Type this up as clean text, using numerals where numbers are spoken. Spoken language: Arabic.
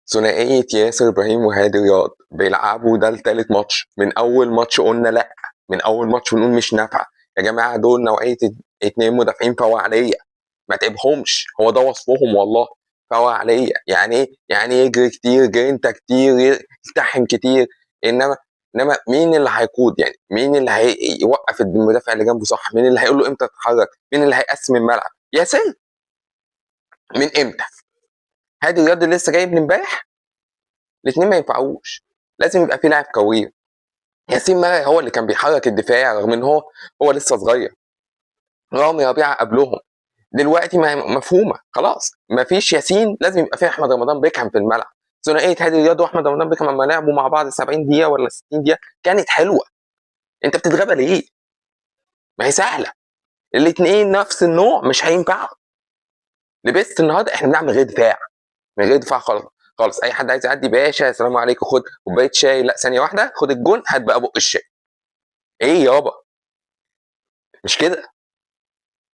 ثنائية ياسر إبراهيم وهادي رياض بيلعبوا ده لتالت ماتش. من أول ماتش قلنا لأ، من أول ماتش بنقول مش نافعة يا جماعة، دول نوعية اتنين مدافعين فوعلية، ما تعبهمش، هو ده وصفهم والله، فوعلية. يعني إيه؟ يعني يجري كتير، جرينتا كتير، يلتحم كتير، إنما مين اللي هيقود؟ يعني مين اللي هيوقف المدافع اللي جنبه صح؟ مين اللي هيقول له إمتى تتحرك؟ مين اللي هيقسم الملعب؟ ياسر من إمتى؟ هادي رياض اللي لسه جاي من امبارح؟ الاثنين ما ينفعوش، لازم يبقى في لاعب قوي. ياسين مرعي هو اللي كان بيحرك الدفاع رغم ان هو لسه صغير، رامي ربيعه قبلهم. دلوقتي مفهومه خلاص، ما فيش ياسين، لازم يبقى في احمد رمضان بيكهام في الملعب. ثنائيه هادي رياض واحمد رمضان بيكهام لما لعبوا مع بعض 70 دقيقه ولا 60 دقيقه كانت حلوه. انت بتتغابى ليه؟ ما هي سهله، الاثنين نفس النوع مش هينفعوا. لبست النهارده احنا بنلعب من غير دفاع، من غير دفاع خالص خالص. اي حد عايز يعدي باشا السلام عليكم، خد كوبايه شاي، لا ثانيه واحده، خد الجون، هات بقى بق الشاي. ايه يابا؟ مش كده.